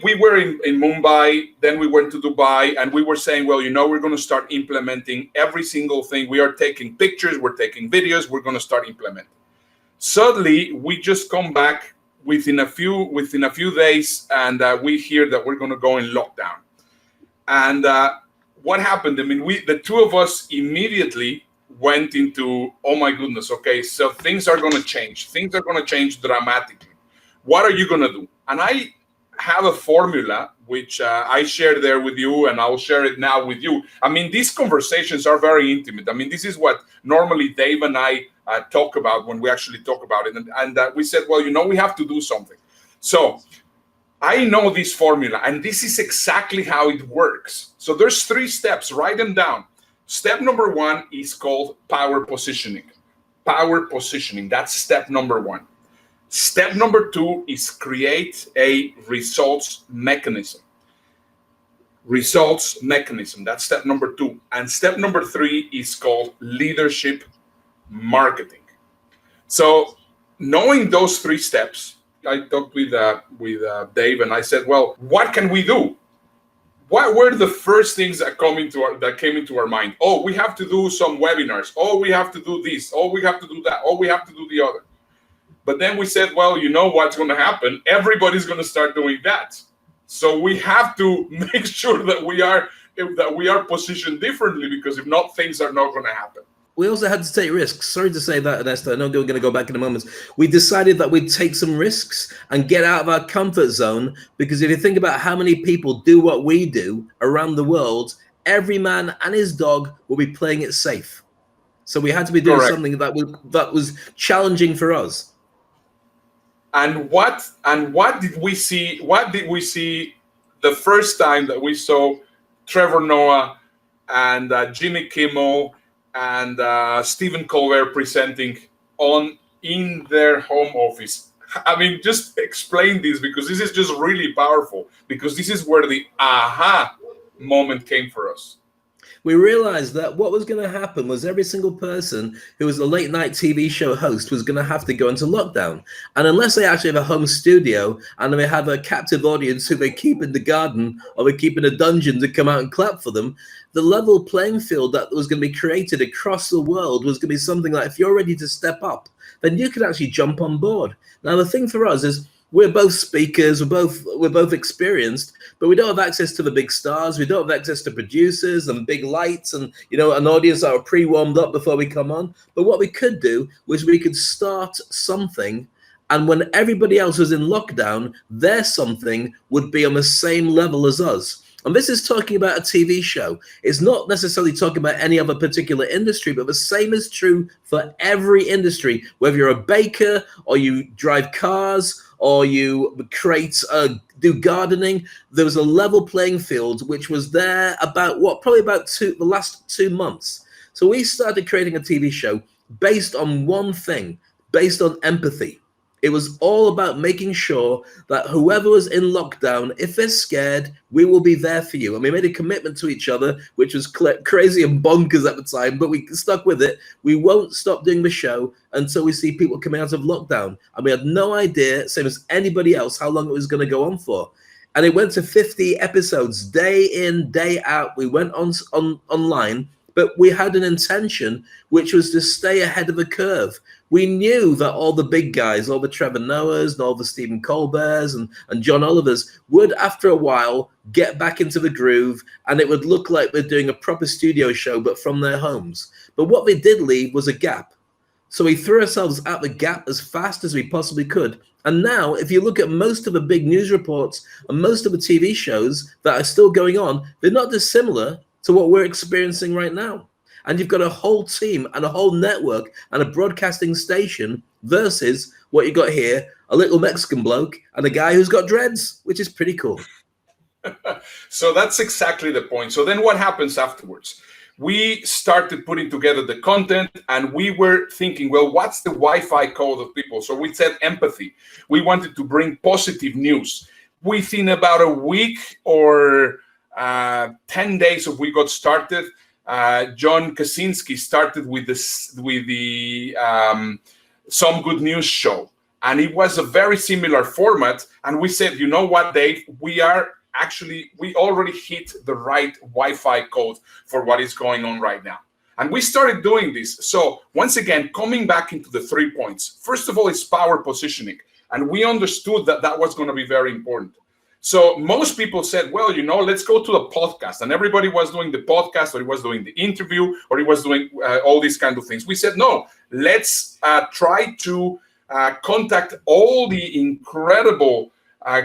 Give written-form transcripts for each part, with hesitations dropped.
we were in Mumbai, then we went to Dubai, and we were saying, well, we're going to start implementing every single thing. We are taking pictures, we're taking videos, we're going to start implementing. Suddenly, we just come back within a few days, and we hear that we're going to go in lockdown. And what happened? I mean, the two of us immediately went into, oh my goodness, okay, so things are going to change. Things are going to change dramatically. What are you going to do? And I have a formula which I shared there with you, and I'll share it now with you. I mean, these conversations are very intimate. I mean, this is what normally Dave and I talk about when we actually talk about it. And we said, well, we have to do something. So I know this formula, and this is exactly how it works. So there's 3 steps. Write them down. Step number 1 is called power positioning. Power positioning, that's step number 1. Step number 2 is create a results mechanism. Results mechanism, that's step number 2. And step number 3 is called leadership marketing. So knowing those 3 steps, I talked with Dave, and I said, well, what can we do? What were the first things that came into our mind? Oh, we have to do some webinars. Oh, we have to do this. Oh, we have to do that. Oh, we have to do the other. But then we said, well, what's going to happen? Everybody's going to start doing that. So we have to make sure that we are positioned differently, because if not, things are not going to happen. We also had to take risks. Sorry to say that, Ernesto. I know we're going to go back in a moment. We decided that we'd take some risks and get out of our comfort zone, because if you think about how many people do what we do around the world, every man and his dog will be playing it safe. So we had to be doing Correct. something that was challenging for us. And what did we see? What did we see the first time that we saw Trevor Noah and Jimmy Kimmel and Stephen Colbert presenting in their home office? I mean, just explain this, because this is just really powerful, because this is where the aha moment came for us. We realized that what was going to happen was every single person who was a late night TV show host was going to have to go into lockdown. And unless they actually have a home studio and they have a captive audience who they keep in the garden or they keep in a dungeon to come out and clap for them, the level playing field that was going to be created across the world was going to be something like, if you're ready to step up, then you could actually jump on board. Now, the thing for us is, we're both speakers, we're both experienced, but we don't have access to the big stars. We don't have access to producers and big lights and an audience that are pre-warmed up before we come on. But what we could do was we could start something, and when everybody else was in lockdown, their something would be on the same level as us. And this is talking about a TV show. It's not necessarily talking about any other particular industry, but the same is true for every industry, whether you're a baker or you drive cars or you do gardening. There was a level playing field which was there about the last 2 months. So we started creating a TV show based on one thing, based on empathy. It was all about making sure that whoever was in lockdown, if they're scared, we will be there for you. And we made a commitment to each other, which was crazy and bonkers at the time, but we stuck with it. We won't stop doing the show until we see people coming out of lockdown. And we had no idea, same as anybody else, how long it was going to go on for. And it went to 50 episodes, day in, day out. We went online, but we had an intention, which was to stay ahead of the curve. We knew that all the big guys, all the Trevor Noahs and all the Stephen Colberts and John Olivers would, after a while, get back into the groove, and it would look like they're doing a proper studio show, but from their homes. But what they did leave was a gap. So we threw ourselves at the gap as fast as we possibly could. And now, if you look at most of the big news reports and most of the TV shows that are still going on, they're not dissimilar to what we're experiencing right now. And you've got a whole team and a whole network and a broadcasting station versus what you got here, a little Mexican bloke and a guy who's got dreads, which is pretty cool. So that's exactly the point. So then what happens afterwards? We started putting together the content, and we were thinking, well, what's the Wi-Fi code of people? So we said empathy. We wanted to bring positive news. Within about a week or 10 days of we got started, John Kaczynski started with the Some Good News show, and it was a very similar format. And we said, you know what, Dave, we already hit the right Wi-Fi code for what is going on right now. And we started doing this. So once again, coming back into the 3 points, first of all, it's power positioning. And we understood that that was going to be very important. So most people said, well, let's go to the podcast. And everybody was doing the podcast, or he was doing the interview, or he was doing all these kind of things. We said, no, let's try to contact all the incredible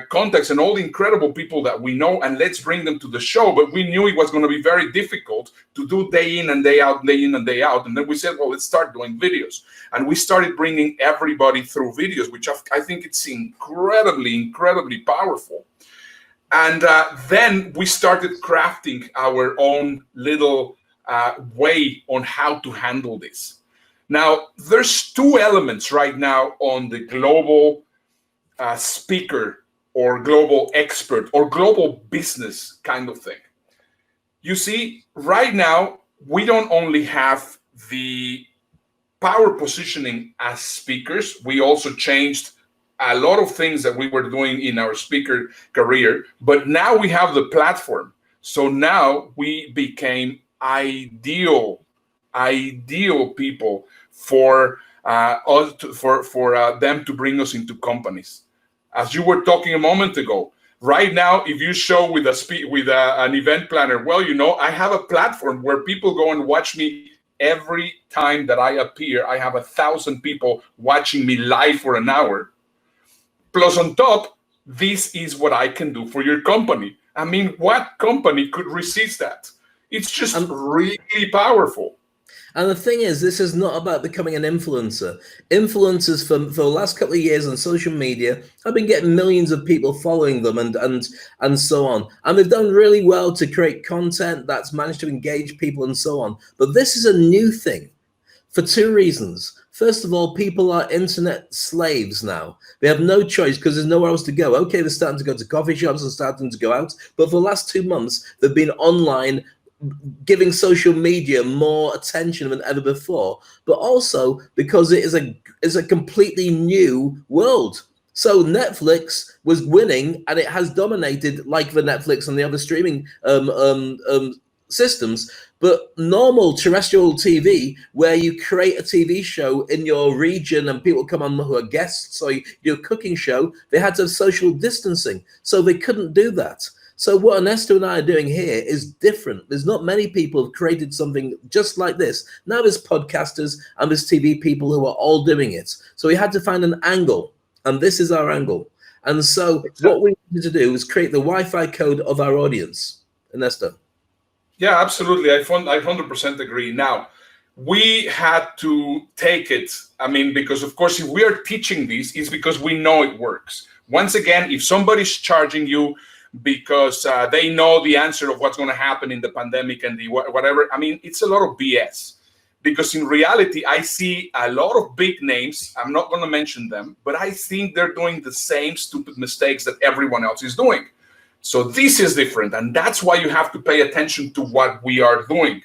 contacts and all the incredible people that we know, and let's bring them to the show. But we knew it was going to be very difficult to do day in and day out, day in and day out. And then we said, well, let's start doing videos. And we started bringing everybody through videos, which I think it's incredibly powerful. And then we started crafting our own little way on how to handle this. Now, there's two elements right now on the global speaker or global expert or global business kind of thing. You see, right now, we don't only have the power positioning as speakers, we also changed a lot of things that we were doing in our speaker career, but now we have the platform. So now we became ideal people for them to bring us into companies. As you were talking a moment ago, right now, if you show with an event planner, well, I have a platform where people go and watch me every time that I appear. I have 1,000 people watching me live for an hour. Plus on top, this is what I can do for your company. I mean, what company could resist that? It's just really powerful. And the thing is, this is not about becoming an influencer. Influencers for the last couple of years on social media have been getting millions of people following them and so on. And they've done really well to create content that's managed to engage people and so on. But this is a new thing for two reasons. First of all, people are internet slaves now. They have no choice because there's nowhere else to go. Okay, they're starting to go to coffee shops and starting to go out. But for the last 2 months, they've been online, giving social media more attention than ever before. But also because it is a completely new world. So Netflix was winning, and it has dominated like the Netflix and the other streaming systems. But normal terrestrial TV, where you create a TV show in your region and people come on who are guests, or you do a cooking show, they had to have social distancing. So they couldn't do that. So what Ernesto and I are doing here is different. There's not many people who've created something just like this. Now there's podcasters and there's TV people who are all doing it. So we had to find an angle, and this is our angle. And so what we needed to do was create the Wi-Fi code of our audience. Ernesto. Yeah, absolutely. I 100% agree. Now, we had to take it. I mean, because of course, if we are teaching this, it's because we know it works. Once again, if somebody's charging you because they know the answer of what's going to happen in the pandemic and the whatever, I mean, it's a lot of BS. Because in reality, I see a lot of big names. I'm not going to mention them, but I think they're doing the same stupid mistakes that everyone else is doing. So this is different, and that's why you have to pay attention to what we are doing.